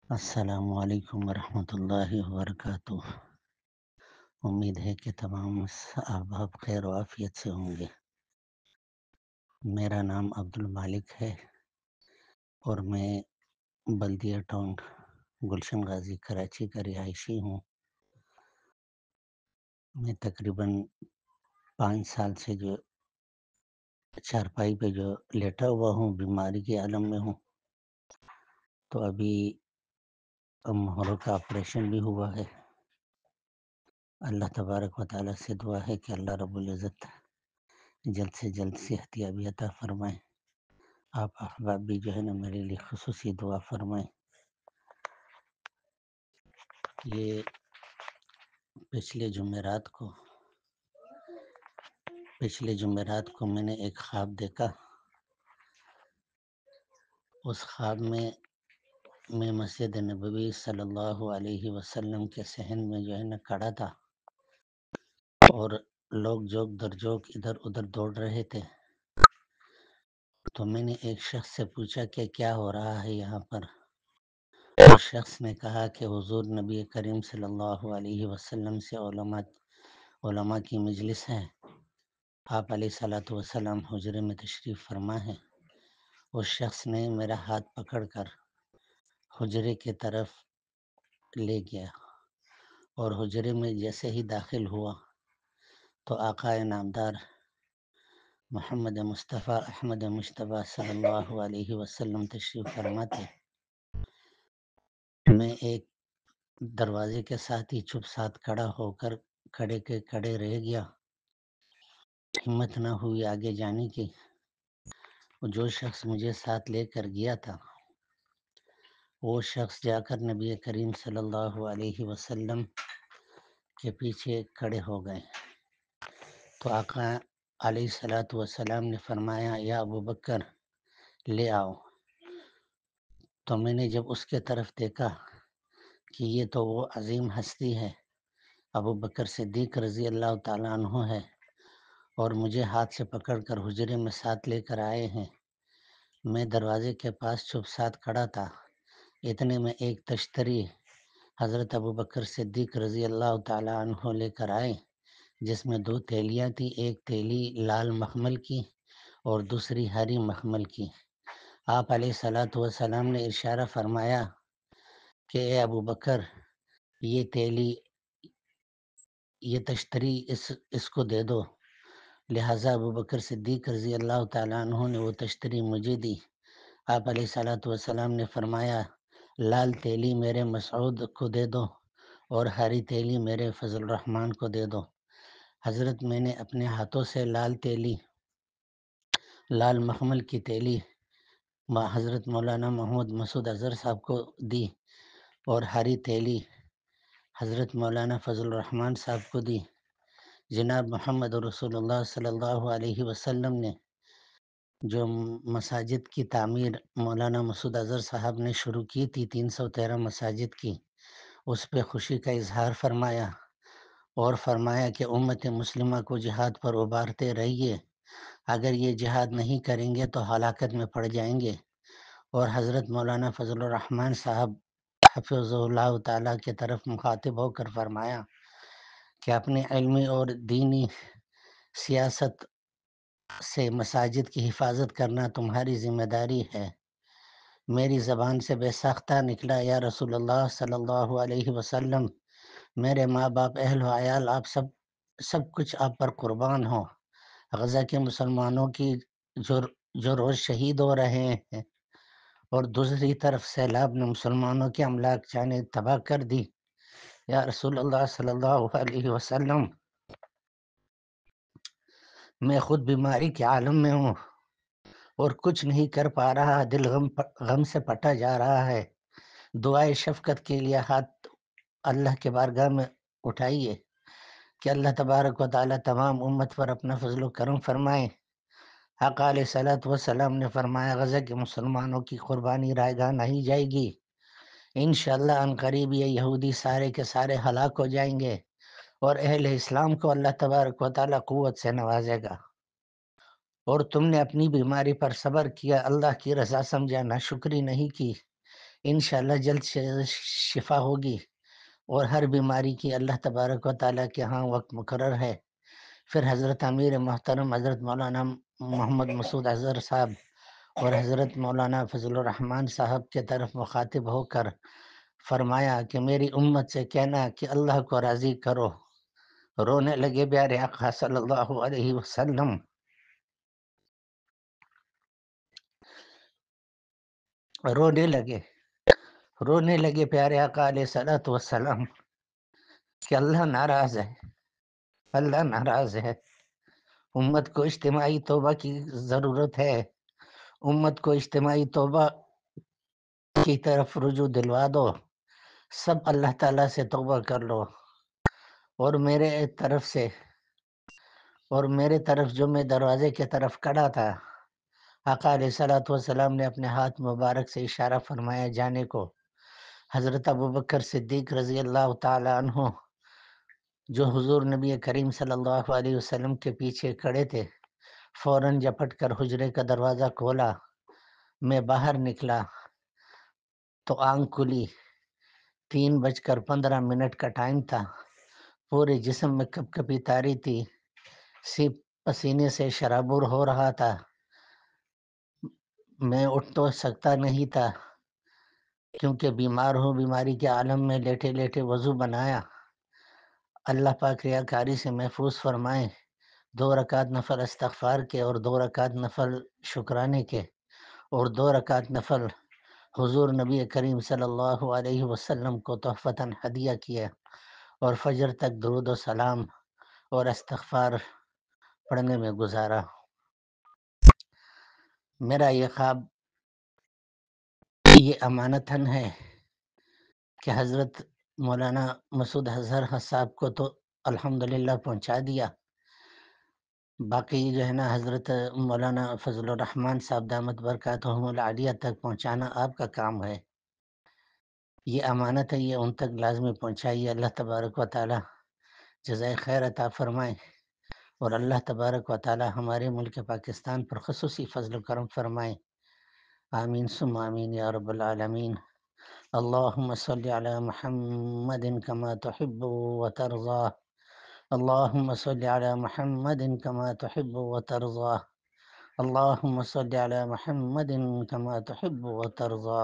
السلام علیکم ورحمۃ اللہ وبرکاتہ۔ امید ہے کہ تمام احباب خیر و عافیت سے ہوں گے۔ میرا نام عبد المالک ہے اور میں بلدیہ ٹاؤن گلشن غازی کراچی کا رہائشی ہوں۔ میں تقریباً 5 سال سے جو چارپائی پہ جو لیٹا ہوا ہوں، بیماری کے عالم میں ہوں۔ تو ابھی مہروں کا آپریشن بھی ہوا ہے۔ اللہ تبارک و تعالیٰ سے دعا ہے کہ اللہ رب العزت جلد سے جلد صحت یابی عطا فرمائیں۔ آپ احباب بھی جو ہے نا میرے لیے خصوصی دعا فرمائیں۔ یہ پچھلے جمعرات کو میں نے ایک خواب دیکھا۔ اس خواب میں مسجد نبوی صلی اللہ علیہ وسلم کے صحن میں جو ہے نا کھڑا تھا اور لوگ جوک در جوک ادھر ادھر دوڑ رہے تھے۔ تو میں نے ایک شخص سے پوچھا کہ کیا ہو رہا ہے یہاں پر۔ اس شخص نے کہا کہ حضور نبی کریم صلی اللہ علیہ وسلم سے علماء کی مجلس ہے۔ آپ علیہ الصلوۃ والسلام حجرے میں تشریف فرما ہے۔ اس شخص نے میرا ہاتھ پکڑ کر حجرے کی طرف لے گیا اور حجرے میں جیسے ہی داخل ہوا تو آقا نامدار محمد مصطفیٰ احمد مشتبہ صلی اللہ علیہ وسلم تشریف فرما تھے۔ میں ایک دروازے کے ساتھ ہی چپ ساتھ کھڑا ہو کر کھڑے رہ گیا۔ ہمت نہ ہوئی آگے جانے کی۔ جو شخص مجھے ساتھ لے کر گیا تھا وہ شخص جا کر نبی کریم صلی اللہ علیہ وسلم کے پیچھے کھڑے ہو گئے۔ تو آقا علیہ الصلوۃ والسلام نے فرمایا یا ابو بکر لے آؤ۔ تو میں نے جب اس کے طرف دیکھا کہ یہ تو وہ عظیم ہستی ہے، ابو بکر صدیق رضی اللہ تعالیٰ عنہ ہے، اور مجھے ہاتھ سے پکڑ کر حجرے میں ساتھ لے کر آئے ہیں۔ میں دروازے کے پاس چپ ساتھ کھڑا تھا، اتنے میں ایک تشتری حضرت ابو بکر صدیق رضی اللہ تعالیٰ عنہ لے کر آئے، جس میں 2 تھیلیاں تھیں، ایک تھیلی لال مخمل کی اور دوسری ہری مخمل کی۔ آپ علیہ الصلوۃ والسلام نے اشارہ فرمایا کہ اے ابو بکر یہ تھیلی، یہ تشتری اس کو دے دو۔ لہٰذا ابو بکر صدیق رضی اللہ تعالیٰ عنہ نے وہ تشتری مجھے دی۔ آپ علیہ الصلوۃ والسلام نے فرمایا لال تیلی میرے مسعود کو دے دو اور ہری تیلی میرے فضل الرحمان کو دے دو۔ حضرت میں نے اپنے ہاتھوں سے لال مخمل کی تیلی حضرت مولانا محمود مسعود اظہر صاحب کو دی اور ہری تیلی حضرت مولانا فضل الرحمان صاحب کو دی۔ جناب محمد رسول اللہ صلی اللہ علیہ وسلم نے جو مساجد کی تعمیر مولانا مسعود اظہر صاحب نے شروع کی تھی 313 مساجد کی، اس پہ خوشی کا اظہار فرمایا اور فرمایا کہ امت مسلمہ کو جہاد پر ابھارتے رہیے، اگر یہ جہاد نہیں کریں گے تو ہلاکت میں پڑ جائیں گے۔ اور حضرت مولانا فضل الرحمان صاحب حفظ اللہ تعالیٰ کی طرف مخاطب ہو کر فرمایا کہ اپنی علمی اور دینی سیاست سے مساجد کی حفاظت کرنا تمہاری ذمہ داری ہے۔ میری زبان سے بے ساختہ نکلا یا رسول اللہ صلی اللہ علیہ وسلم، میرے ماں باپ اہل و عیال آپ سب کچھ آپ پر قربان ہوں۔ غزہ کے مسلمانوں کی جو روز شہید ہو رہے ہیں اور دوسری طرف سیلاب نے مسلمانوں کے املاک جانیں تباہ کر دی، یا رسول اللہ صلی اللہ علیہ وسلم میں خود بیماری کے عالم میں ہوں اور کچھ نہیں کر پا رہا، دل غم سے پٹا جا رہا ہے۔ دعائے شفقت کے لیے ہاتھ اللہ کے بارگاہ میں اٹھائیے کہ اللہ تبارک و تعالیٰ تمام امت پر اپنا فضل و کرم فرمائے۔ آقا علیہ الصلوۃ والسلام نے فرمایا غزہ کے مسلمانوں کی قربانی رائے گاہ نہیں جائے گی، انشاءاللہ ان قریب یہ یہودی سارے کے سارے ہلاک ہو جائیں گے اور اہل اسلام کو اللہ تبارک و تعالیٰ قوت سے نوازے گا۔ اور تم نے اپنی بیماری پر صبر کیا، اللہ کی رضا سمجھا، ناشکری نہیں کی، انشاءاللہ جلد شفا ہوگی، اور ہر بیماری کی اللہ تبارک و تعالیٰ کے ہاں وقت مقرر ہے۔ پھر حضرت امیر محترم حضرت مولانا محمد مسعود اظہر صاحب اور حضرت مولانا فضل الرحمان صاحب کے طرف مخاطب ہو کر فرمایا کہ میری امت سے کہنا کہ اللہ کو راضی کرو۔ رونے لگے پیارے آقا صلی اللہ علیہ وسلم، رونے لگے پیارے آقا علیہ الصلوۃ والسلام کہ اللہ ناراض ہے، اللہ ناراض ہے۔ امت کو اجتماعی توبہ کی ضرورت ہے، امت کو اجتماعی توبہ کی طرف رجوع دلوا دو، سب اللہ تعالیٰ سے توبہ کر لو۔ اور میرے طرف جو میں دروازے کی طرف کھڑا تھا، آقا علیہ الصلوۃ والسلام نے اپنے ہاتھ مبارک سے اشارہ فرمایا جانے کو۔ حضرت ابوبکر صدیق رضی اللہ تعالی عنہ جو حضور نبی کریم صلی اللہ علیہ وسلم کے پیچھے کھڑے تھے، فوراً جپٹ کر حجرے کا دروازہ کھولا۔ میں باہر نکلا تو آنکھ کھلی، 3:15 کا ٹائم تھا۔ پورے جسم میں کپ کپی تاری تھی، سی پسینے سے شرابور ہو رہا تھا۔ میں اٹھ تو سکتا نہیں تھا کیونکہ بیمار ہوں، بیماری کے عالم میں لیٹے لیٹے وضو بنایا۔ اللہ پاک ریاکاری سے محفوظ فرمائے۔ 2 رکعت نفل استغفار کے، اور 2 رکعت نفل شکرانے کے، اور 2 رکعت نفل حضور نبی کریم صلی اللہ علیہ وسلم کو تحفتاً ہدیہ کیا، اور فجر تک درود و سلام اور استغفار پڑھنے میں گزارا۔ میرا یہ خواب یہ امانتاً ہے کہ حضرت مولانا مسعود اظہر صاحب کو تو الحمدللہ پہنچا دیا، باقی جو ہے نا حضرت مولانا فضل الرحمان صاحب دامت برکاتہم العالیہ تک پہنچانا آپ کا کام ہے۔ یہ امانت ہے، یہ ان تک لازمی پہنچائیے۔ اللہ تبارک و تعالی جزائے خیر عطا فرمائے، اور اللہ تبارک و تعالی ہمارے ملک پاکستان پر خصوصی فضل و کرم فرمائے۔ آمین ثم آمین یا رب العالمین۔ اللہم صلی علی محمد کما تحب وترضى، اللہم صلی علی محمد کما تحب وترضى، اللہم صلی علی محمد کما تحب وترضى۔